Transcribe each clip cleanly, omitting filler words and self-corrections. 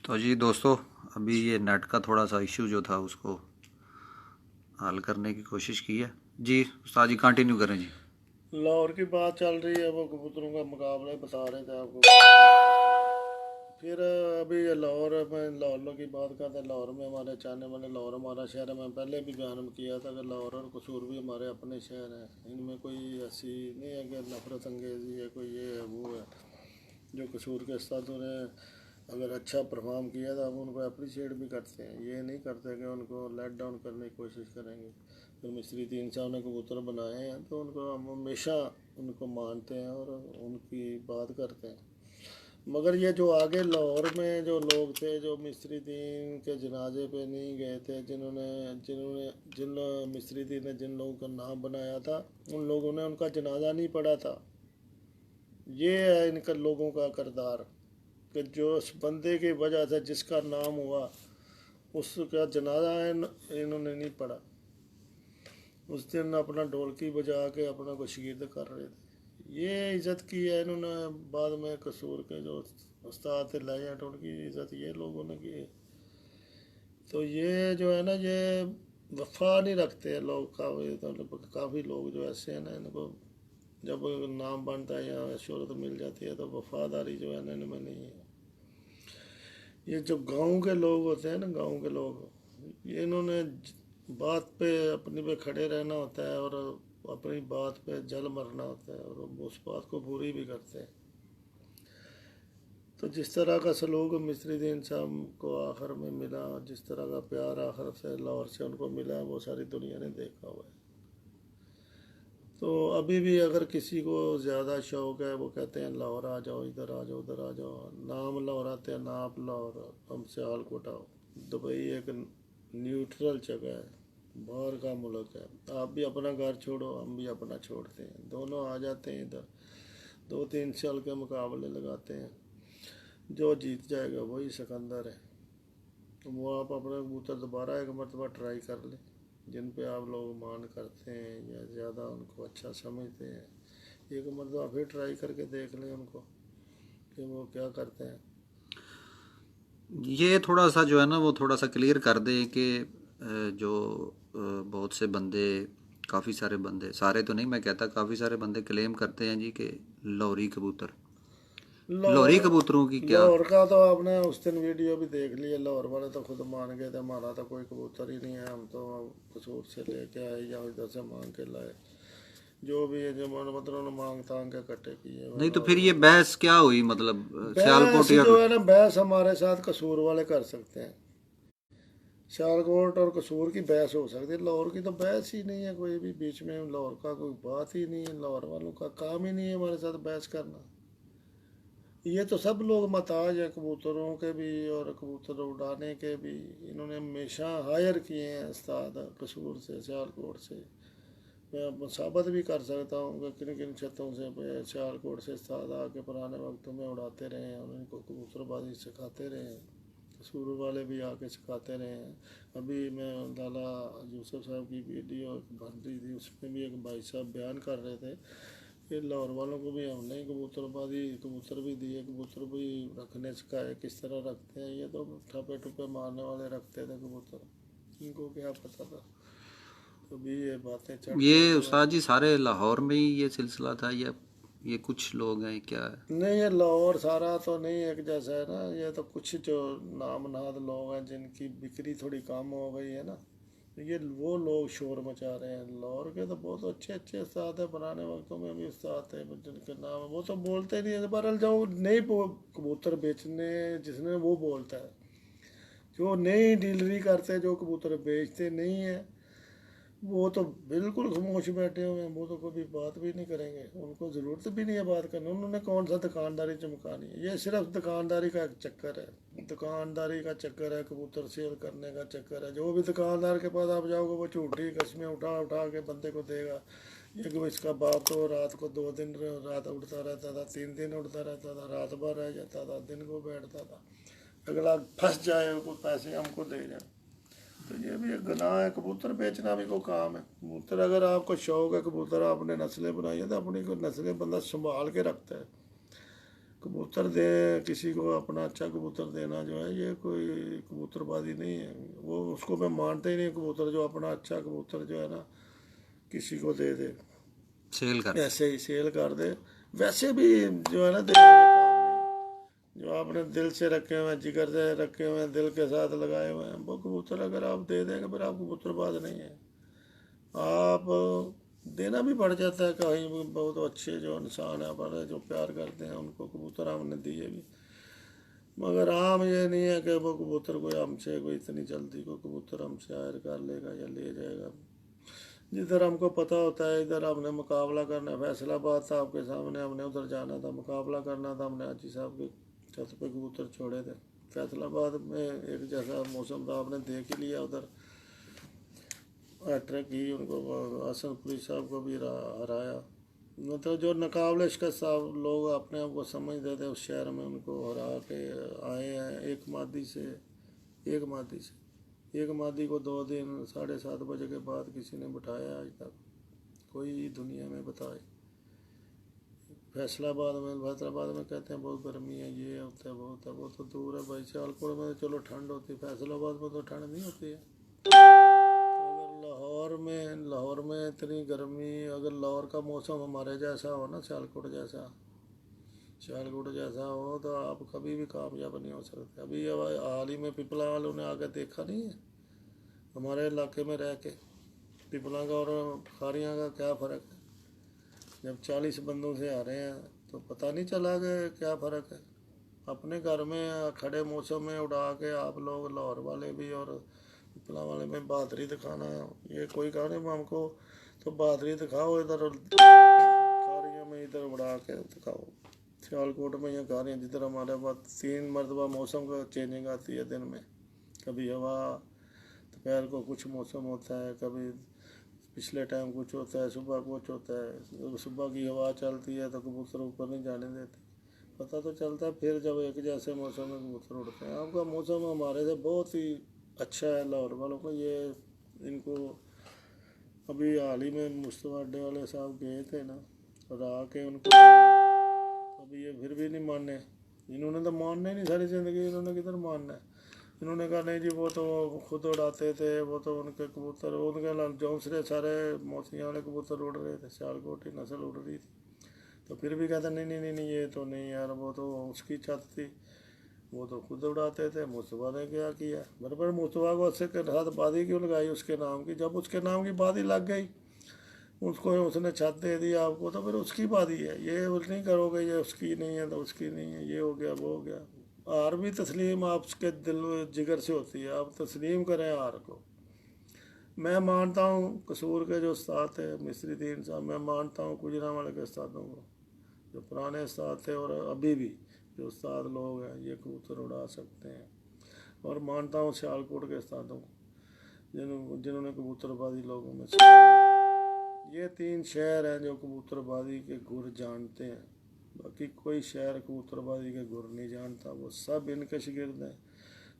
तो जी दोस्तों, अभी ये नेट का थोड़ा सा इश्यू जो था उसको हल करने की कोशिश की है। जी उस्ताद जी कंटिन्यू करें जी। लाहौर की बात चल रही है, वो कबूतरों का मुकाबला बता रहे थे आपको। फिर अभी ये लाहौर में लाहौर की बात करते हैं। लाहौर में हमारे चाहने वाले, लाहौर हमारा शहर है। मैं पहले भी बयान किया था कि लाहौर और कसूर भी हमारे अपने शहर हैं। इनमें कोई ऐसी नहीं है कि नफरत अंगेज़ी है, कोई ये है वो है। जो कसूर के साथ उन्हें अगर अच्छा परफॉर्म किया था, हम उनको अप्रिशिएट भी करते हैं। ये नहीं करते कि उनको लेट डाउन करने की कोशिश करेंगे। फिर मिस्त्री तीन साहब ने कबूतर बनाए हैं तो उनको हम हमेशा उनको मानते हैं और उनकी बात करते हैं। मगर ये जो आगे लाहौर में जो लोग थे, जो मिस्त्री दीन के जनाजे पे नहीं गए थे, जिन्होंने जिन्होंने जिन मिस्त्री दीन ने जिन लोगों का नाम बनाया था, उन लोगों ने उनका जनाजा नहीं पढ़ा था। ये है इनका लोगों का किरदार कि जो उस बंदे की वजह से जिसका नाम हुआ, उसका जनाजा इन्होंने नहीं पढ़ा। उस दिन अपना ढोलकी बजा के अपना कशीद कर रहे थे। ये इज़्ज़त की है इन्होंने। बाद में कसूर के जो उस्ताद थे लाया, तो उनकी इज़्ज़त ये लोगों ने की है। तो ये जो है ना, ये वफा नहीं रखते हैं लोग। काफ़ी लोग जो ऐसे हैं ना, इनको जब नाम बनता है या शोहरत मिल जाती है तो वफादारी जो है ना इनमें नहीं है। ये जो गांव के लोग होते हैं ना, गांव के लोग, ये इन्होंने बात पे अपनी पे खड़े रहना होता है और अपनी बात पे जल मरना होता है और उस बात को पूरी भी करते हैं। तो जिस तरह का सलूक मिस्री दीन साहब को आखिर में मिला, जिस तरह का प्यार आखिर से लाहौर से उनको मिला, वो सारी दुनिया ने देखा हुआ है। तो अभी भी अगर किसी को ज़्यादा शौक़ है, वो कहते हैं लाहौर आ जाओ, इधर आ जाओ, उधर आ जाओ। नाम लाहौर आते हैं, ना आप लाहौर, हमसे हाल कोटाओ। दुबई एक न्यूट्रल जगह है, बाहर का मुल्क है। आप भी अपना घर छोड़ो, हम भी अपना छोड़ते हैं, दोनों आ जाते हैं इधर। 2-3 साल के मुकाबले लगाते हैं, जो जीत जाएगा वही सिकंदर है। तो वो आप अपना कबूतर दोबारा एक मरतबा ट्राई कर लें, जिन पे आप लोग मान करते हैं या ज़्यादा उनको अच्छा समझते हैं। एक मरतबा फिर ट्राई करके देख लें उनको कि वो क्या करते हैं। ये थोड़ा सा जो है ना वो थोड़ा सा क्लियर कर दें कि जो बहुत से बंदे, काफ़ी सारे बंदे, सारे तो नहीं मैं कहता, काफ़ी सारे बंदे क्लेम करते हैं जी कि लाहौरी कबूतर, लाहौर लाहौरी कबूतरों की क्या। लाहौर का तो आपने उस दिन वीडियो भी देख लिया। लाहौर वाले तो खुद मान गए थे, हमारा तो कोई कबूतर ही नहीं है, हम तो कसूर से लेके आए या इधर से मांग के लाए। जो भी है, जो मतलब मांग तांग के इकट्ठे किए हुए नहीं तो लाहौर फिर ये वाले। बहस क्या हुई, मतलब बहस सियालकोट या। जो है ना, बहस हमारे साथ कसूर वाले कर सकते हैं। सियालकोट और कसूर की बहस हो सकती है, लाहौर की तो बहस ही नहीं है कोई भी बीच में। लाहौर का कोई बात ही नहीं है, लाहौर वालों का काम ही नहीं है हमारे साथ बहस करना। ये तो सब लोग महताज हैं कबूतरों के भी और कबूतर उड़ाने के भी। इन्होंने हमेशा हायर किए हैं उस्ताद कसूर से, सियालकोट से। मैं अब साबित भी कर सकता हूँ कि किन किन छतों से सियालकोट से उस्ताद आके पुराने वक्तों में उड़ाते रहे हैं और उनको कबूतरबाजी सिखाते रहे हैं। कसूर वाले भी आके सिखाते रहे हैं। अभी मैं लाला यूसुफ साहब की वीडियो बन रही थी, उसमें भी एक भाई साहब बयान कर रहे थे कि लाहौर वालों को भी हमने कबूतरबाजी, कबूतर भी दिए, कबूतर भी रखने सिखाए, किस तरह रखते हैं। ये तो ठपे ठुपे मारने वाले रखते थे कबूतर, इनको क्या पता था। तो भी ये बातें चढ़ चढ़ ये के उस्ताद जी सारे लाहौर में ही ये सिलसिला था या ये कुछ लोग हैं क्या। नहीं, ये लाहौर सारा तो नहीं एक जैसा है ना। ये तो कुछ जो नामनाद लोग हैं जिनकी बिक्री थोड़ी कम हो गई है ना, ये वो लोग शोर मचा रहे हैं। लाहौर के तो बहुत अच्छे अच्छे उस्ताद हैं, पुराने वक्तों में भी उस्ताद थे जिनके नाम है, वो तो बोलते नहीं है। बहरहाल जो नई कबूतर बेचने जिसने, वो बोलता है। जो नई डीलरी करते, जो कबूतर बेचते नहीं है, वो तो बिल्कुल खामोश बैठे हुए हैं। वो तो कभी बात भी नहीं करेंगे, उनको ज़रूरत भी नहीं है बात करने। उन्होंने कौन सा दुकानदारी चमकानी है। ये सिर्फ दुकानदारी का एक चक्कर है, दुकानदारी का चक्कर है, कबूतर सेल करने का चक्कर है। जो भी दुकानदार के पास आप जाओगे, वो झूठी कस्में उठा उठा के बंदे को देगा। ये कि इसका बाप तो रात को 2 दिन रात उड़ता रहता था, 3 दिन उड़ता रहता था, रात भर रह जाता था, दिन को बैठता था। अगला फंस जाए, को पैसे हमको दे जाए। तो ये भी एक गुनाह है। कबूतर बेचना भी कोई काम है। कबूतर अगर आपको शौक है, कबूतर आपने नस्लें बनाई है, तो अपनी कोई नस्लें बंदा संभाल के रखता है। कबूतर दे किसी को अपना अच्छा कबूतर देना जो है ये कोई कबूतरबाजी नहीं है। वो उसको मैं मानता ही नहीं कबूतर जो अपना अच्छा कबूतर जो है ना किसी को दे दे, सेल कर दे। ऐसे ही सेल कर दे। वैसे भी जो है ना देने के काम नहीं, जो आपने दिल से रखे हुए हैं, जिगर से रखे हुए हैं, दिल के साथ लगाए हुए हैं, वो कबूतर अगर आप दे देंगे फिर आप कबूतरबाज नहीं है। आप देना भी पड़ जाता है कहीं भी, बहुत अच्छे जो इंसान है बड़े जो प्यार करते हैं उनको कबूतर हमने दिए भी, मगर आम ये नहीं है कि वो कबूतर कोई हमसे कोई इतनी जल्दी को कबूतर हमसे हायर कर लेगा या ले जाएगा। जिधर हमको पता होता है इधर हमने मुकाबला करना है। फैसलाबाद था आपके सामने, हमने उधर जाना था, मुकाबला करना था, हमने हाजी साहब के छत पे कबूतर छोड़े थे। फैसलाबाद में एक जैसा मौसम था, आपने देख ही लिया उधर हैट्रिक की उनको, हसनपुरी साहब को भी हराया। मतलब जो नकाबले शिकस्त साहब लोग अपने आप को समझते थे उस शहर में उनको हरा के आए हैं। एक मादी से एक मादी को 2 दिन 7:30 बजे के बाद किसी ने बिठाया आज तक, कोई दुनिया में बताए। फैसलाबाद में कहते हैं बहुत गर्मी है, ये होता है बहुत है, वो तो दूर है भाई। सियालकोट में तो चलो ठंड होती है, फैसलाबाद में तो ठंड नहीं होती है। लाहौर में इतनी गर्मी, अगर लाहौर का मौसम हमारे जैसा हो ना, सियालकोट जैसा हो तो आप कभी भी कामयाब नहीं हो सकते। अभी हाल ही में पिपला वालों ने आकर देखा नहीं है हमारे इलाके में रह के, पिपला का और खारियाँ का क्या फ़र्क है। जब 40 बंदों से आ रहे हैं तो पता नहीं चला कि क्या फ़र्क है। अपने घर में खड़े मौसम में उड़ा के आप लोग लाहौर वाले भी और पिपला वाले में बहादुरी दिखाना, ये कोई कहा नहीं हमको, तो बहादुरी दिखाओ इधर खारियों में, इधर उड़ा के दिखाओ। सियालकोट में ये खारियाँ जिधर हमारे पास 3 मरतबा मौसम का चेंजिंग आती है दिन में, कभी हवा, दोपहर को कुछ मौसम होता है, कभी पिछले टाइम कुछ होता है, सुबह कुछ होता है। सुबह की हवा चलती है तो कबूतर ऊपर नहीं जाने देते, पता तो चलता है फिर जब एक जैसे मौसम में कबूतर उड़ते हैं। आपका मौसम हमारे से बहुत ही अच्छा है लाहौर वालों को। ये इनको अभी हाल ही में मुस्तफा अड्डे वाले साहब गए थे ना और आके उनको, अभी ये फिर भी नहीं माने। इन्होंने तो मानना ही नहीं सारी ज़िंदगी, इन्होंने किधर मानना है। इन्होंने कहा नहीं जी वो तो खुद उड़ाते थे, वो तो उनके कबूतर, उनके जौंसरे सारे मौतियाँ वाले कबूतर उड़ रहे थे, सियालकोट की नस्ल उड़ रही थी। तो फिर भी कहते नहीं नहीं नहीं नहीं ये तो नहीं यार, वो तो उसकी छत थी, वो तो खुद उड़ाते थे। मुस्तफा ने क्या किया, बराबर मुस्तफा को उससे साथ बादी क्यों लगाई उसके नाम की। जब उसके नाम की बादी लग गई, उसको उसने छत दे दी आपको, तो फिर उसकी बादी है। ये नहीं करोगे ये उसकी नहीं है तो उसकी नहीं है, ये हो गया वो हो गया। हार भी तस्लीम आपके दिल जिगर से होती है, आप तस्लीम करें हार को। मैं मानता हूँ कसूर के जो उस्ताद थे मिस्री दीन साहब, मैं मानता हूँ गुजरांवाले के उस्तादों को, जो पुराने उस्ताद थे और अभी भी जो उस्ताद लोग हैं ये कबूतर उड़ा सकते हैं। और मानता हूँ सियालकोट के उस्तादों को जिन्होंने कबूतरबाजी लोगों में सिखाई। ये 3 शहर हैं जो कबूतरबाजी के गुर जानते हैं, बाकी कोई शहर कबूतरबाजी के गुर नहीं जानता। वो सब इनके शागिर्द हैं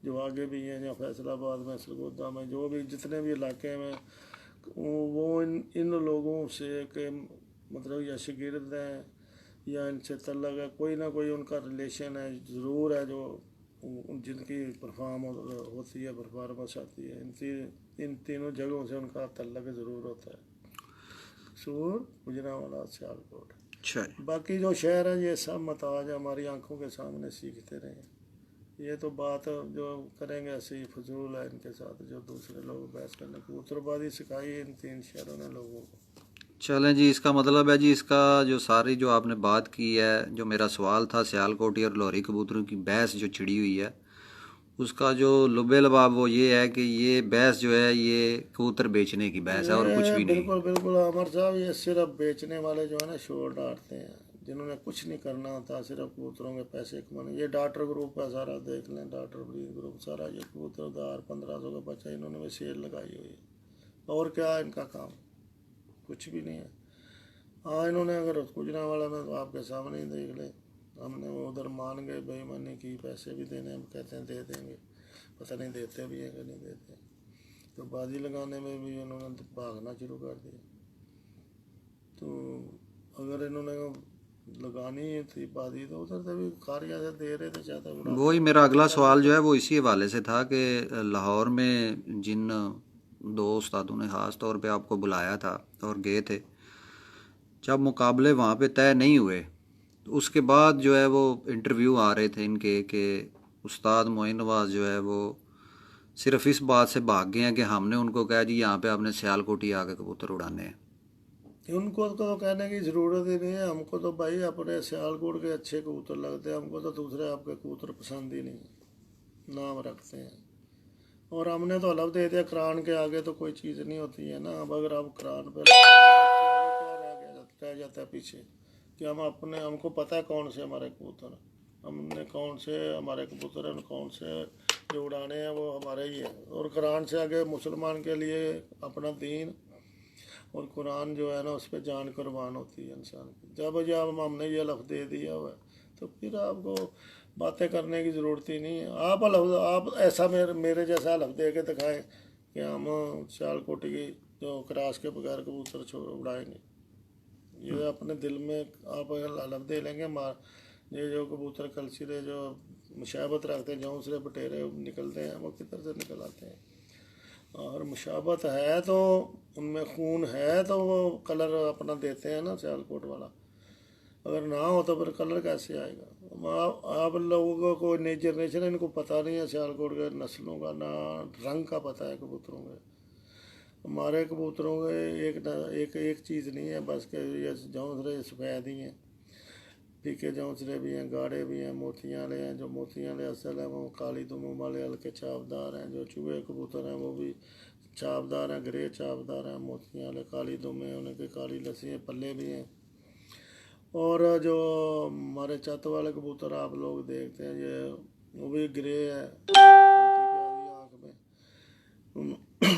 जो आगे भी हैं, या फैसलाबाद में, सरगोदा में, जो भी जितने भी इलाके में, वो इन लोगों से के मतलब या शागिर्द हैं या इनसे तल्लक है, कोई ना कोई उनका रिलेशन है ज़रूर है, जो जिनकी होती है परफॉर्मेंस आती है। इन तीनों जगहों से उनका तल्लक ज़रूर होता है, सूर, गुजरांवाला, सियालकोट। अच्छा, बाकी जो शहर है ये सब मताज हमारी आंखों के सामने सीखते रहे। ये तो बात जो करेंगे ऐसे ही फजूल है इनके साथ, जो दूसरे लोग बहस करने की। कबूतरबाजी सिखाई इन 3 शहरों ने लोगों को। चलें जी, इसका मतलब है जी, इसका जो सारी जो आपने बात की है, जो मेरा सवाल था सियालकोटी और लाहौरी कबूतरों की बहस जो छिड़ी हुई है, उसका जो लुबे लबाब वो ये है कि ये बहस जो है ये कबूतर बेचने की बहस है और कुछ ये भी नहीं। बिल्कुल बिल्कुल अमर साहब, ये सिर्फ बेचने वाले जो है ना शोर डालते हैं, जिन्होंने कुछ नहीं करना होता, सिर्फ कबूतरों के पैसे कमाने। ये डॉक्टर ग्रुप है सारा, देख लें डॉक्टर ब्रीड ग्रुप सारा, ये कबूतर उधार 1500 का बच्चा इन्होंने भी सेल लगाई हुई है। और क्या है इनका काम, कुछ भी नहीं है। हाँ इन्होंने अगर गुजरांवाला में तो आपके सामने ही देख ले, हमने वो उधर मान गए, बेईमानी की, पैसे भी देने, हम कहते हैं दे देंगे, पता नहीं देते भी हैं कि नहीं देते। तो बाजी लगाने में भी इन्होंने भागना शुरू कर दिया। तो अगर इन्होंने लगानी थी बादी, तो उधर से भी कार्य से दे रहे थे ज़्यादा उड़ा। वही मेरा अगला सवाल जो है वो इसी हवाले से था कि लाहौर में जिन दो उस्तादों ने ख़ास तौर पे आपको बुलाया था और गए थे, जब मुकाबले वहाँ पे तय नहीं हुए तो उसके बाद जो है वो इंटरव्यू आ रहे थे इनके कि उस्ताद मोइन नवाज जो है वो सिर्फ इस बात से भाग गए हैं कि हमने उनको कहा जी यहाँ पे आपने सियालकोटी आके कबूतर उड़ाने हैं। उनको तो कहने की ज़रूरत ही नहीं है, हमको तो भाई अपने सियालकोट के अच्छे कबूतर लगते हैं, हमको तो दूसरे आपके कबूतर पसंद ही नहीं, नाम रखते हैं। और हमने तो हलफ दे दिया, करान के आगे तो कोई चीज़ नहीं होती है ना। अब अगर आप करान पे क्या रह जाता है पीछे, कि हम अपने, हमको पता है कौन से हमारे कबूतर, हमने कौन से हमारे कबूतर हैं, कौन से जो उड़ाने हैं वो हमारे ही है। और कुरान से आगे मुसलमान के लिए अपना दीन और कुरान जो है ना, उस पर जान कुर्बान होती है इंसान की। जब हमने ये लफ्ज़ दे दिया हुआ है तो फिर आपको बातें करने की ज़रूरत ही नहीं है। आप ऐसा मेरे जैसा लफ्ज़ दे के दिखाएं कि हम सियालकोटी की जो क्रास के बगैर कबूतर छोड़ उड़ाएंगे, ये अपने दिल में आप लफ्ज़ दे लेंगे। ये जो कबूतर कलसिरे जो मुशाबत रखते हैं, जौंसरे बटेरे निकलते हैं, वो किधर से निकल आते हैं। और मुशाबत है तो उनमें खून है तो वो कलर अपना देते हैं ना सियालकोट वाला, अगर ना हो तो फिर कलर कैसे आएगा। आप लोगों को नई जनरेशन है, इनको पता नहीं है सियालकोट के नस्लों का, ना रंग का पता है कबूतरों के। हमारे कबूतरों के एक चीज़ नहीं है बस के ये जौंसरे सफ़ेद ही हैं, फीके जौंसरे भी हैं, गाढ़े भी हैं, मोतियाँ वाले हैं। जो मोतियाँ वाले असल हैं वो काली दुमों वाले हल्के छापदार हैं। जो चूहे कबूतर हैं वो भी छापदार हैं, ग्रे छापदार हैं। मोतियाँ वाले काली दुमें, उनके काली लस्सी हैं, पल्ले भी हैं। और जो हमारे छत वाले कबूतर आप लोग देखते हैं, ये वो भी ग्रे है, हल्की प्यारी आँख में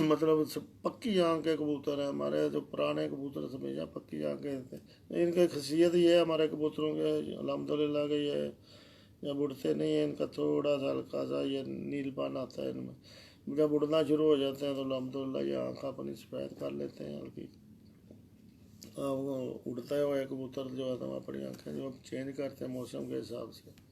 मतलब पक्की आँख के कबूतर हैं हमारे। जो पुराने कबूतर से हमेशा पक्की आँखें थे। इनकी खसियत ये है हमारे कबूतरों के अल्हम्दुलिल्लाह के, ये जब उड़ते नहीं है इनका थोड़ा सा हल्का सा ये नीलपन आता है इनमें। जब उड़ना शुरू हो जाते हैं तो अल्हम्दुलिल्लाह ये आँख अपनी सफ़ेद कर लेते हैं हल्की। वो उड़ता हुआ कबूतर जो है तो अपनी आँखें जो चेंज करते हैं मौसम के हिसाब से।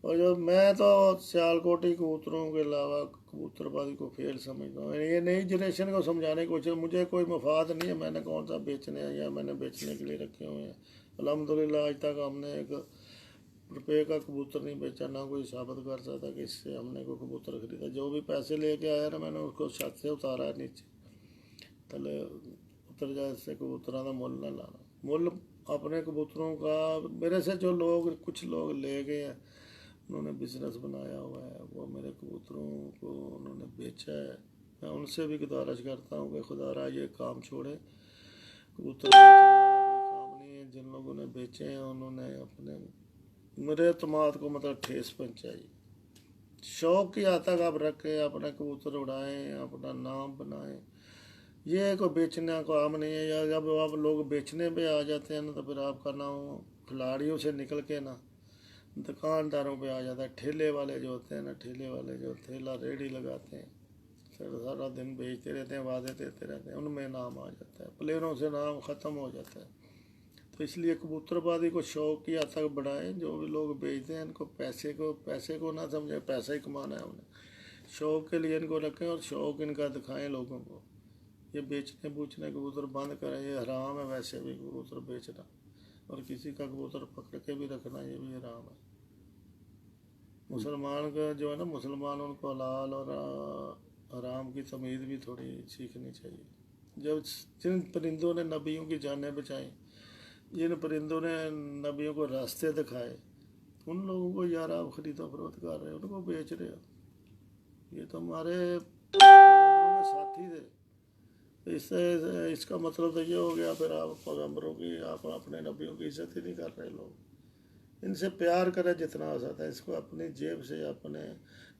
और जो मैं तो सियालकोटी कबूतरों के अलावा कबूतरबाजी को फेल समझता हूँ। ये नई जनरेशन को समझाने की कोशिश, मुझे कोई मफाद नहीं है, मैंने कौन सा बेचने हैं या मैंने बेचने के लिए रखे हुए हैं। अल्हम्दुलिल्लाह आज तक हमने एक रुपये का कबूतर नहीं बेचा, ना कोई साबित कर सकता कि इससे हमने कोई कबूतर खरीदा। जो भी पैसे लेके आया ना, मैंने उसको छत से उतारा है नीचे, थले उतर जाए, इससे कबूतरों का मुल ना लाना। मुल अपने कबूतरों का, मेरे से जो लोग कुछ लोग ले गए हैं, उन्होंने बिजनेस बनाया हुआ है, वो मेरे कबूतरों को उन्होंने बेचा है। मैं उनसे भी गुजारिश करता हूँ कि खुदारा ये काम छोड़े, कबूतर बेचने वाला कोई काम नहीं है। जिन लोगों ने बेचे हैं उन्होंने अपने मेरे एतमाद को मतलब ठेस पहुँचाई। शौक़ की हद तक आप रखें, अपने कबूतर उड़ाएँ, अपना नाम बनाएँ, ये कोई बेचने का काम नहीं है। या जब आप लोग बेचने पे आ जाते हैं ना, तो फिर आपका नाम खिलाड़ियों से निकल के ना दुकानदारों पे आ जाता है। ठेले वाले जो होते हैं ना, ठेले वाले जो ठेला रेडी लगाते हैं, सारा दिन बेचते रहते हैं, वादे देते रहते हैं, उनमें नाम आ जाता है, प्लेयरों से नाम ख़त्म हो जाता है। तो इसलिए कबूतरबाजी को शौक़ की हद तक बढ़ाएं। जो भी लोग बेचते हैं इनको पैसे को ना समझें, पैसा ही कमाना है हमने, शौक़ के लिए इनको रखें और शौक़ इनका दिखाएं लोगों को। ये बेचने बूचने कबूतर बंद करें, ये हराम है वैसे भी कबूतर बेचना, और किसी का कबूतर पकड़ के भी रखना ये भी हराम है। मुसलमान का जो है ना, मुसलमान उनको हलाल और हराम की तमीज़ भी थोड़ी सीखनी चाहिए। जब जिन परिंदों ने नबियों की जानें बचाई, जिन परिंदों ने नबियों को रास्ते दिखाए, उन लोगों को यार आप खरीदो फरोख्त कर रहे हो, उनको बेच रहे हो। ये तो हमारे पैगंबरों के साथी थे। इससे इसका मतलब तो ये हो गया फिर आप पैगंबरों की, आप अपने नबियों की इज्जत ही नहीं कर रहे। लोग इनसे प्यार करें जितना हो सकता है, इसको अपनी जेब से, अपने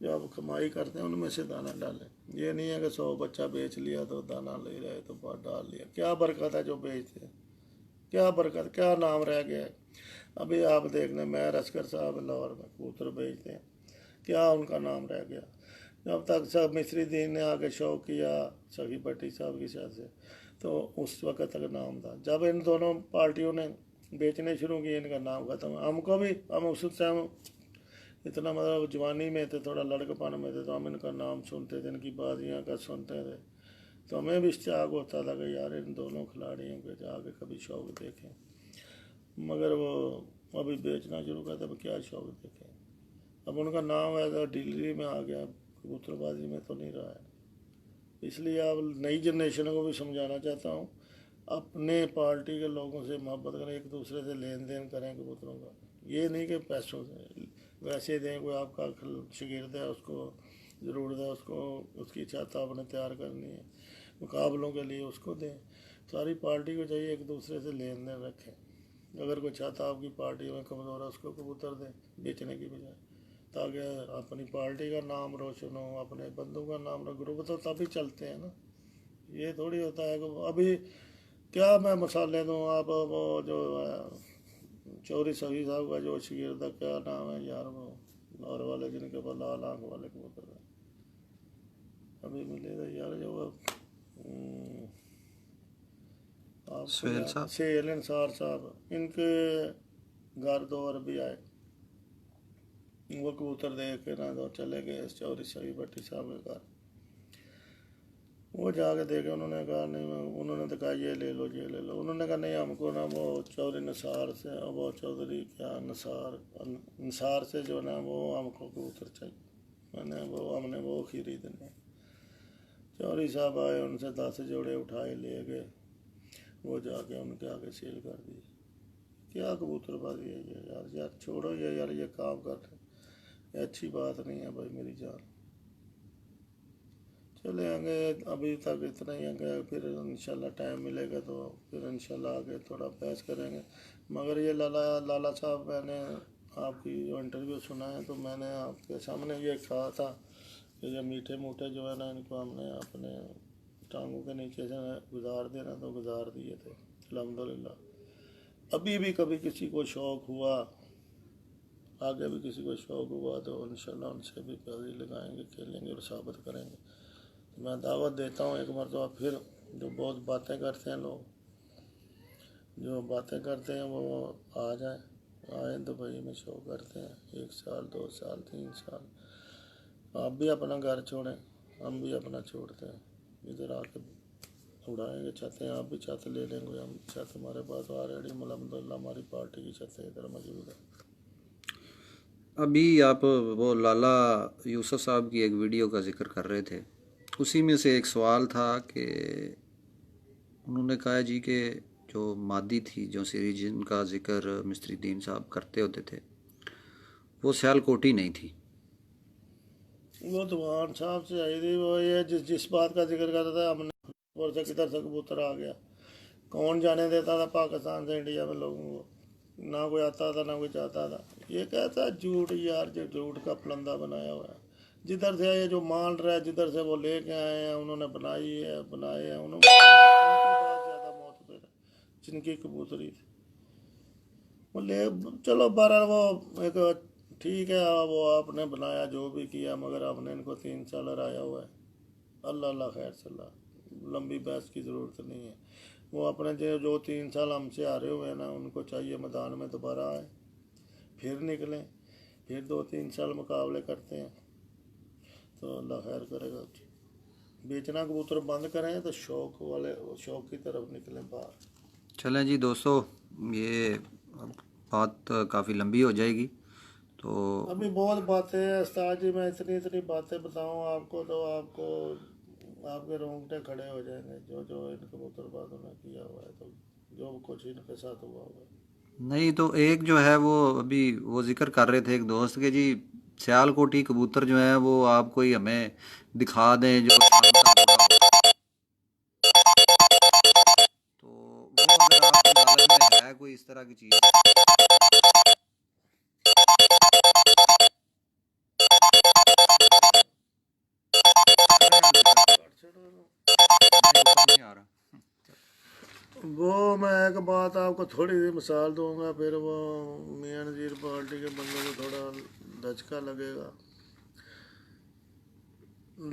जो आप कमाई करते हैं उनमें से दाना डालें। ये नहीं है कि 100 बच्चा बेच लिया तो दाना ले रहे तो बात डाल लिया। क्या बरकत है जो बेचते हैं, क्या बरकत, क्या नाम रह गया है। अभी आप देखना, मैं असगर साहब लाहौर में कबूतर बेचते हैं, क्या उनका नाम रह गया। जब तक सब मिस्री दीन ने आके शौक़ किया सखी भट्टी साहब की शायद से, तो उस वक़्त तक नाम था। जब इन दोनों पार्टियों ने बेचने शुरू किए, इनका नाम ख़त्म। हमको भी, हम उस टाइम इतना मतलब जवानी में थे, थोड़ा लड़कपन में थे, तो हम इनका नाम सुनते थे, इनकी बाजियाँ का सुनते थे, तो हमें भी इश्तियाक होता था कि यार इन दोनों खिलाड़ियों के जाके कभी शौक देखें। मगर वो अभी बेचना शुरू कर, तब क्या शौक देखें। अब उनका नाम ऐसा डिलीवरी में आ गया, कबूतरबाजी में तो नहीं रहा है। इसलिए अब नई जनरेशन को भी समझाना चाहता हूँ, अपने पार्टी के लोगों से मोहब्बत करें, एक दूसरे से लेन देन करें कबूतरों का। ये नहीं कि पैसों से वैसे दें, कोई आपका शागिर्द है उसको ज़रूरत है, उसको उसकी चाहता आपने तैयार करनी है मुकाबलों के लिए, उसको दें। सारी पार्टी को चाहिए एक दूसरे से लेन देन रखें। अगर कोई चाहता आपकी पार्टी में कमज़ोर है, उसको कबूतर दें बेचने की बजाय, ताकि अपनी पार्टी का नाम रोशन हो, अपने बंदों का नाम रोशन। ग्रुप तो तभी चलते हैं ना, ये थोड़ी होता है कि अभी क्या मैं मसाले दूँ। आप वो जो चौधरी सभी साहब का जो शागिर्द है, क्या नाम है यार वो लाहौर वाले, जिनके पास लाल आँख वाले कबूतर है, अभी मिले थे यार, जो आपको सुहेल याद, साहब। सेल इंसार साहब, इनके घर 2 अरबी आए, वो कबूतर देख के ना तो चले गए चौधरी सभी भट्टी साहब के घर। वो जाके देखे, उन्होंने कहा नहीं, उन्होंने तो कहा ये ले लो ये ले लो। उन्होंने कहा नहीं, हमको ना वो चौधरी निसार से, वो चौधरी क्या निसार से जो ना वो हमको कबूतर चाहिए। हमने वो खरीदने। चौधरी साहब आए, उनसे 10 जोड़े उठाए ले गए, वो जाके उनके आगे सेल कर दिए। क्या कबूतरबाजी है ये यार, यार छोड़ो ये यार, ये काम कर रहे, अच्छी बात नहीं है भाई मेरी जान। चले आएंगे, अभी तक इतना ही आगे, फिर इंशाल्लाह टाइम मिलेगा तो फिर इंशाल्लाह आगे थोड़ा बहस करेंगे। मगर ये लाला साहब, मैंने आपकी जो इंटरव्यू सुना है, तो मैंने आपके सामने ये कहा था कि ये मीठे मूठे जो है ना, इनको हमने अपने टांगों के नीचे से गुजार देना, तो गुजार दिए थे अल्हम्दुलिल्लाह। अभी भी कभी किसी को शौक़ हुआ, आगे भी किसी को शौक़ हुआ, तो इंशाल्लाह उनसे भी बाजी लगाएंगे, खेलेंगे और साबित करेंगे। मैं दावत देता हूँ एक मरतबा फिर, जो बहुत बातें करते हैं लोग, जो बातें करते हैं वो आ जाए, आए दुबई में शो करते हैं 1 साल 2 साल 3 साल। आप भी अपना घर छोड़ें, हम भी अपना छोड़ते हैं, इधर आके उड़ाएंगे छतें। आप भी छत ले लेंगे, हम छत हमारे पास ऑलरेडी अल्हम्दुलिल्लाह हमारी पार्टी की छतें इधर मौजूद है। अभी आप वो लाला यूसुफ साहब की एक वीडियो का जिक्र कर रहे थे, उसी में से एक सवाल था कि उन्होंने कहा जी कि जो मादी थी, जो सीरीज जिनका जिक्र मिस्त्री दीन साहब करते होते थे, वो सियालकोटी नहीं थी। वो दुकान साहब से आई थी, वो ये जिस बात का जिक्र करता था, हमने और से किधर से कबूतर आ गया, कौन जाने देता था पाकिस्तान से इंडिया में लोगों को, ना कोई आता था ना कोई जाता था। ये कहता है झूठ यार, जो झूठ का पलंदा बनाया हुआ है। जिधर से ये जो मान रहा है, जिधर से वो लेके आए हैं, उन्होंने बनाए हैं उन्होंने, उनकी बात ज़्यादा मोहतबर है, जिनकी कबूतरी थी वो ले। चलो बहरहाल वो एक ठीक है, वो आपने बनाया जो भी किया, मगर आपने इनको 3 साल हराया हुआ है। अल्लाह अल्लाह खैर सल्ला, लंबी बहस की ज़रूरत नहीं है। वो अपने जो 3 साल हमसे हारे हुए हैं ना, उनको चाहिए मैदान में दोबारा आए, फिर निकलें, फिर 2-3 साल मुकाबले करते हैं, तो अल्लाह खैर करेगा। बेचना कबूतर बंद करें तो शौक़ की तरफ निकलें बाहर। चलें जी दोस्तों, ये बात काफ़ी लंबी हो जाएगी, तो अभी बहुत बातें हैं उस्ताद जी, मैं इतनी बातें बताऊं आपको तो आपको आपके रोंगटे खड़े हो जाएंगे, जो जो इन कबूतरबाजों ने किया हुआ है, तो जो कुछ इनके साथ हुआ हुआ है। नहीं तो एक जो है वो अभी वो जिक्र कर रहे थे एक दोस्त के जी, सियालकोटी कबूतर जो है वो आप कोई हमें दिखा दें जो शानदार जोड़ा हो। तो वो अगर आपके नॉलेज में है कोई इस तरह की चीज़, नहीं आ रहा। वो मैं एक बात आपको थोड़ी सी मिसाल दूंगा, फिर वो मियां नज़ीर पार्टी के बंदों को थोड़ा धचका लगेगा।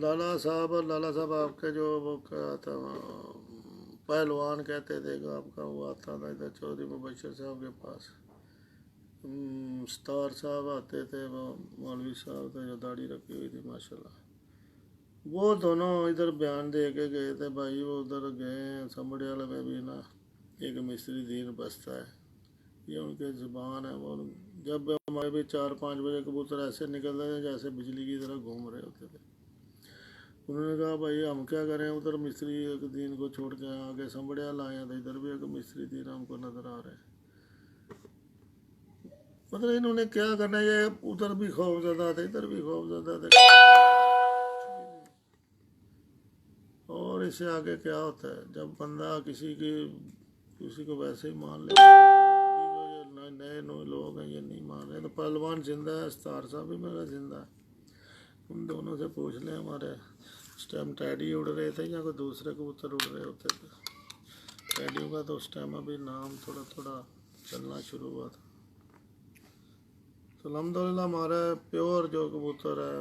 लाला साहब आपके जो वो क्या था, पहलवान कहते थे कि आपका वो आता था इधर चौधरी मुबशर साहब के पास, स्टार साहब आते थे, वो मौलवी साहब थे जो दाढ़ी रखी हुई थी माशाल्लाह। वो दोनों इधर बयान दे के गए थे भाई, वो उधर गए समड़ियाल में भी ना एक मिस्त्री दीन बसता है, ये उनके ज़ुबान है। वो जब हमारे भी 4-5 बजे कबूतर ऐसे निकलते थे जैसे बिजली की तरह घूम रहे होते थे। उन्होंने कहा भाई हम क्या करें, उधर मिस्त्री एक दिन को छोड़ के आगे समड़ियाल आए हैं तो इधर भी एक मिस्त्री दीन हमको नज़र आ रहे हैं। मतलब इन्होंने क्या करना है, ये उधर भी खौफजदा थे इधर भी खौफजदा थे, और इससे आगे क्या होता है जब बंदा किसी को वैसे ही मान ले। जो नए लोग हैं ये नहीं मान रहे, तो पहलवान जिंदा है, स्टार साहब भी मेरा जिंदा है, उन दोनों से पूछ लें। हमारे उस टाइम टैडी उड़ रहे थे या कोई दूसरे कबूतर उड़ रहे होते थे, टैडियों का तो उस टाइम अभी नाम थोड़ा थोड़ा चलना शुरू हुआ था। तो अल्हम्दुलिल्लाह हमारा प्योर जो कबूतर है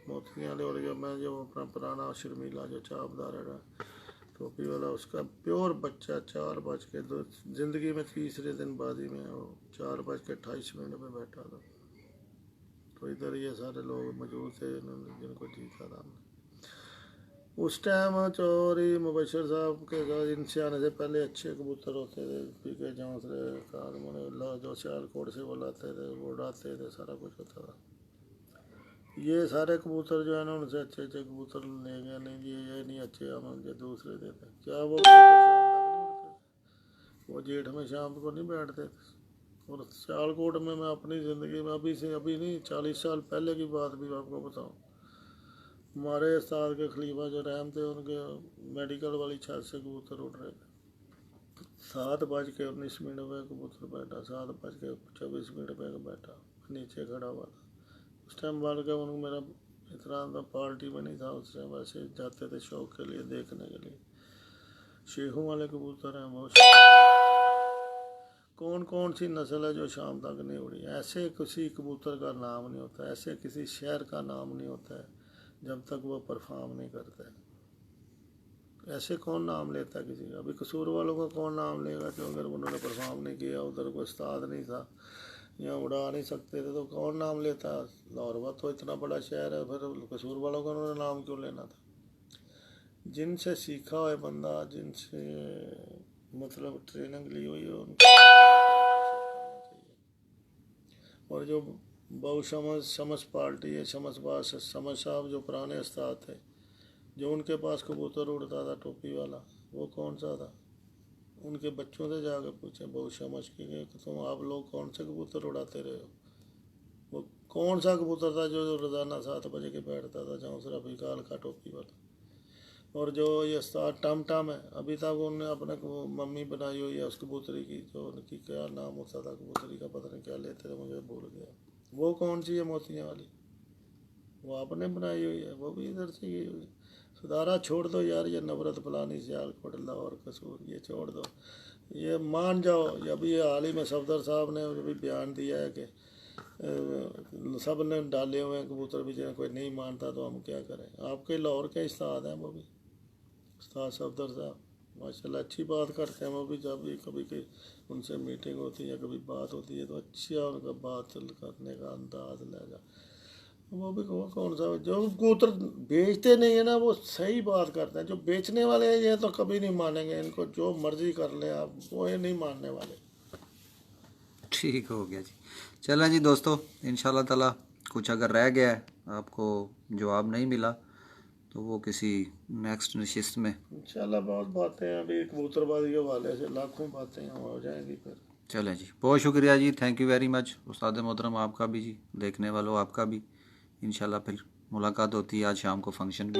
मोतियाँ वाले, और जो अपना पुराना शर्मीला जो चापदार है टोपी वाला, उसका प्योर बच्चा 4:02 ज़िंदगी में तीसरे दिन बाजी में वो 4:28 पे बैठा था। तो इधर ये सारे लोग मौजूद थे जिनको जीता था हमने उस टाइम। चौधरी मुबशर साहब के साथ इनसे आने से पहले अच्छे कबूतर होते थे, पीके जौंसले जो सियालकोट से वो लाते थे, वो उड़ाते थे, सारा कुछ होता था। ये सारे कबूतर जो है ना उनसे अच्छे अच्छे कबूतर ले गए, नहीं जी ये नहीं अच्छे, हम उनके दूसरे देते। क्या वो कबूतर शाम तक नहीं उड़ते, वो जेठ में शाम को नहीं बैठते थे। और सियालकोट में मैं अपनी ज़िंदगी में अभी नहीं 40 साल पहले की बात भी आपको बताऊँ, हमारे उस्ताद के खलीफा जो रहम थे उनके मेडिकल वाली छत से कबूतर उड़ रहे थे, 7:19 पे कबूतर बैठा, 7:24 पे बैठा, नीचे खड़ा हुआ था। उस टाइम बाल का उनको मेरा इतना तो पार्टी में नहीं था, उस टाइम वैसे जाते थे शौक के लिए देखने के लिए। शेखों वाले कबूतर हैं बहुत, कौन कौन सी नस्ल है जो शाम तक नहीं उड़ी। ऐसे किसी कबूतर का नाम नहीं होता, ऐसे किसी शहर का नाम नहीं होता है जब तक वो परफॉर्म नहीं करते। ऐसे कौन नाम लेता है किसी का, अभी कसूर वालों का कौन नाम लेगा कि अगर उन्होंने परफॉर्म नहीं किया, उधर कोई उस्ताद नहीं था या उड़ा नहीं सकते थे तो कौन नाम लेता। लाहौर तो इतना बड़ा शहर है, फिर कसूर वालों का उन्होंने नाम क्यों लेना था। जिनसे सीखा हुआ बंदा, जिनसे मतलब ट्रेनिंग ली हुई है उनको, और जो बहुत समझ पार्टी है, समझ साहब जो पुराने उस्ताद थे, जो उनके पास कबूतर उड़ता था टोपी वाला, वो कौन सा था, उनके बच्चों से जाकर पूछे बहुत समझ के तुम आप लोग कौन से कबूतर उड़ाते रहे हो। वो कौन सा कबूतर था जो रोज़ाना 7 बजे के बैठता था, जहाँ सिर्फ काल का टोपी वाला। और जो ये उस्ताद टम टम है, अभी तक उन्होंने अपने मम्मी बनाई हुई है उस कबूतरी की, जो उनकी क्या नाम होता था कबूतरी का, पता नहीं क्या लेते थे, मुझे भूल गया। वो कौन सी है मोतियाँ वाली, वो आपने बनाई हुई है, वो भी इधर से ये सुधारा। छोड़ दो यार ये नफरत फलानी सियालकोट लाहौर कसूर, ये छोड़ दो, ये मान जाओ। अभी हाल ही में सफदर साहब ने भी बयान दिया है कि सब ने डाले हुए हैं कबूतर भी, कोई नहीं मानता तो हम क्या करें। आपके लाहौर के उस्ताद हैं वो भी, उस्ताद सफदर साहब माशाल्लाह अच्छी बात करते हैं। वो भी जब भी कभी के उनसे मीटिंग होती है या कभी बात होती है तो अच्छा उनका बात करने का अंदाज लगा। वो भी कौन सा जो कबूतर बेचते नहीं है ना वो सही बात करते हैं, जो बेचने वाले हैं ये तो कभी नहीं मानेंगे, इनको जो मर्जी कर ले आप, वो ये नहीं मानने वाले। ठीक हो गया जी। चलें जी दोस्तों, इंशाल्लाह ताला कुछ अगर रह गया है आपको जवाब नहीं मिला तो वो किसी नेक्स्ट नशिस्त में इंशाल्लाह बहुत बातें हैं अभी कबूतरबाजी के हवाले से, लाखों बातें हो जाएंगी फिर। चलें जी, बहुत शुक्रिया जी, थैंक यू वेरी मच उस्ताद मोहतरम, आपका भी जी, देखने वालों आपका भी। इंशाल्लाह फिर मुलाकात होती है, आज शाम को फंक्शन भी